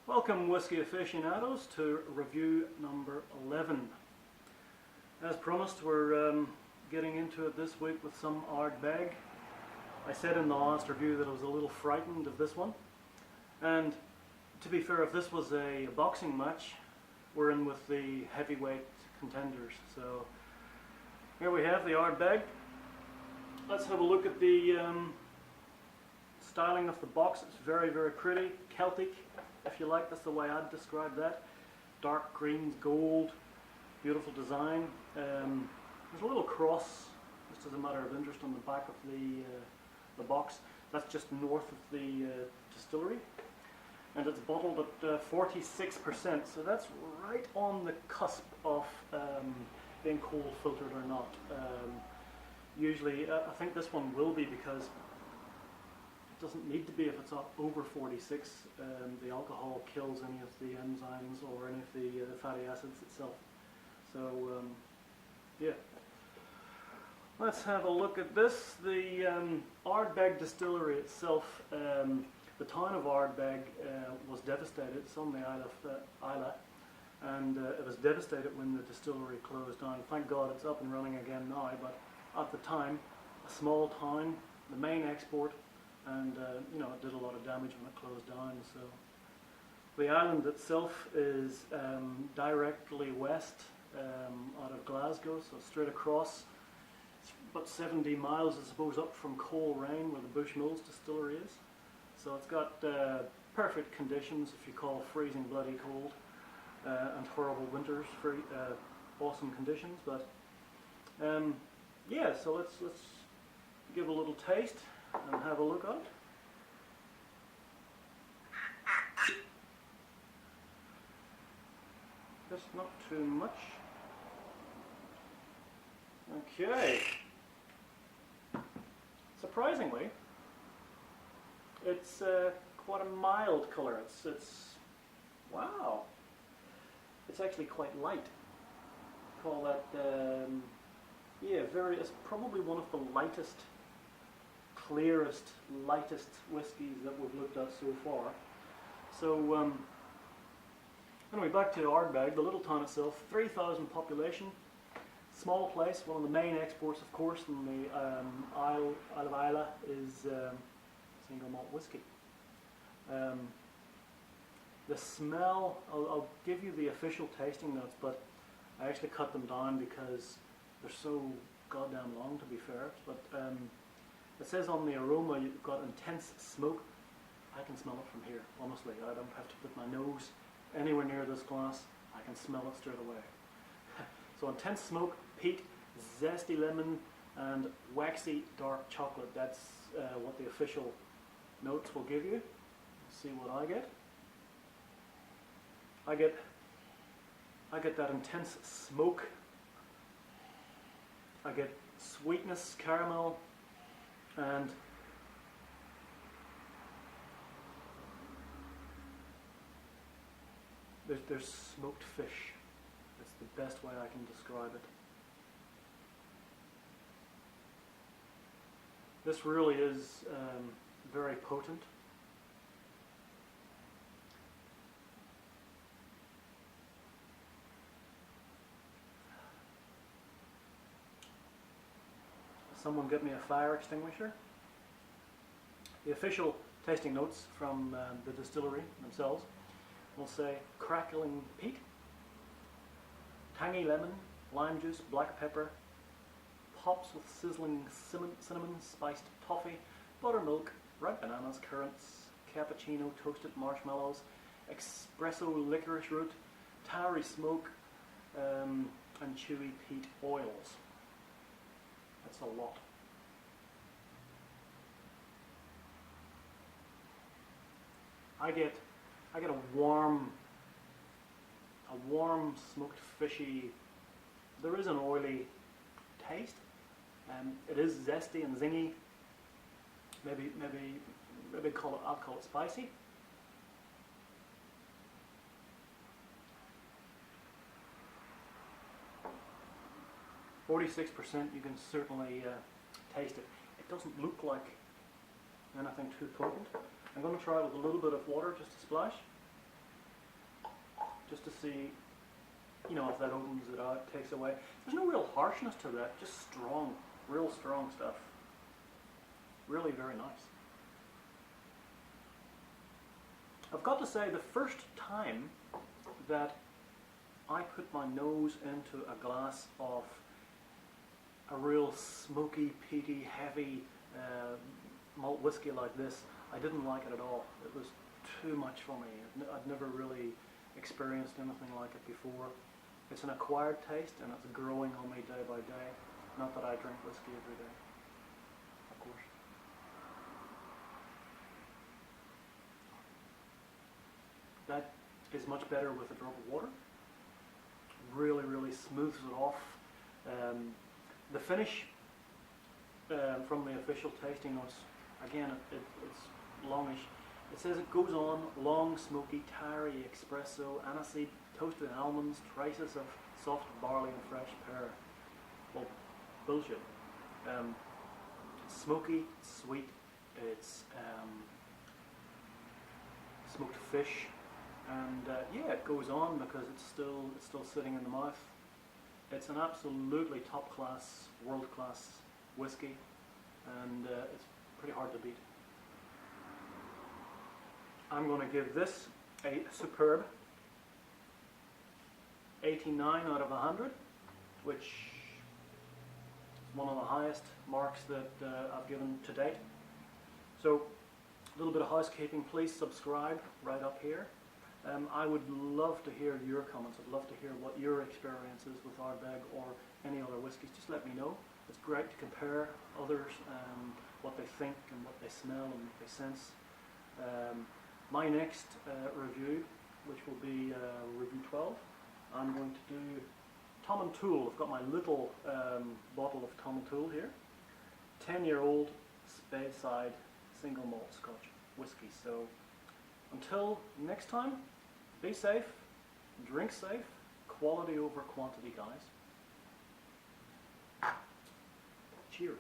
Welcome Whisky Aficionados to review number 11. As promised, we're getting into it this week with some Ardbeg. I said in the last review that I was a little frightened of this one, and to be fair, if this was a boxing match, we're in with the heavyweight contenders. So here we have the Ardbeg. Let's have a look at the styling of the box. It's very, very pretty, Celtic, if you like. That's the way I'd describe that. Dark greens, gold, beautiful design. There's a little cross, just as a matter of interest, on the back of the box. That's just north of the distillery, and it's bottled at 46%. So that's right on the cusp of being cold filtered or not. Usually, I think this one will be, because it doesn't need to be if it's up over 46. The alcohol kills any of the enzymes or any of the fatty acids itself. So, yeah. Let's have a look at this. The Ardbeg distillery itself, the town of Ardbeg was devastated. It's on the Isle of Islay, and it was devastated when the distillery closed down. Thank God it's up and running again now, but at the time, a small town, the main export, and it did a lot of damage when it closed down. So the island itself is directly west out of Glasgow, so straight across. It's about 70 miles, I suppose, up from Coleraine, where the Bushmills distillery is. So it's got perfect conditions, if you call freezing bloody cold, and horrible winters, awesome conditions. But yeah, so let's give a little taste and have a look at it. Just not too much. Okay. Surprisingly, it's quite a mild colour. It's wow. It's actually quite light. Call that yeah, it's probably one of the lightest, clearest, lightest whiskies that we've looked at so far. So anyway, back to Ardbeg, the little town itself. 3,000 population, small place. One of the main exports, of course, in the Isle of Islay is single malt whiskey. The smell, I'll give you the official tasting notes, but I actually cut them down because they're so goddamn long, to be fair. But it says on the aroma you've got intense smoke. I can smell it from here, honestly. I don't have to put my nose anywhere near this glass. I can smell it straight away. So intense smoke, peat, zesty lemon, and waxy dark chocolate. That's what the official notes will give you. Let's see what I get. I get that intense smoke. I get sweetness, caramel, and there's smoked fish. That's the best way I can describe it. This really is very potent. Someone get me a fire extinguisher. The official tasting notes from the distillery themselves will say crackling peat, tangy lemon, lime juice, black pepper, hops with sizzling cinnamon, spiced toffee, buttermilk, ripe bananas, currants, cappuccino, toasted marshmallows, espresso licorice root, tarry smoke, and chewy peat oils. That's a lot. I get a warm smoked fishy. There is an oily taste, and it is zesty and zingy. Maybe I'd call it spicy. %, you can certainly taste it. It doesn't look like anything too potent. I'm going to try it with a little bit of water, just a splash. just to see, you know, if that opens it out, takes away. There's no real harshness to that, just strong, real strong stuff. Really very nice. I've got to say, the first time that I put my nose into a glass of a real smoky, peaty, heavy malt whiskey like this, I didn't like it at all. It was too much for me. I'd never really experienced anything like it before. It's an acquired taste and it's growing on me day by day. Not that I drink whiskey every day, of course. That is much better with a drop of water. Really, really smooths it off. The finish from the official tasting notes, again, it's longish. It says it goes on long, smoky, tarry espresso, aniseed, toasted almonds, traces of soft barley and fresh pear. Well, bullshit. It's smoky, it's sweet, it's smoked fish, and yeah, it goes on because it's still sitting in the mouth. It's an absolutely top-class, world-class whiskey, and it's pretty hard to beat. I'm going to give this a superb 89 out of 100, which is one of the highest marks that I've given to date. So, a little bit of housekeeping, please subscribe right up here. I would love to hear your comments. I'd love to hear what your experience is with Ardbeg or any other whiskies. Just let me know. It's great to compare others, what they think and what they smell and what they sense. My next review, which will be review 12, I'm going to do Tom and Toole. I've got my little bottle of Tom and Toole here. 10-year-old Speyside single malt Scotch whiskey. So until next time, be safe, drink safe, quality over quantity, guys. Cheers.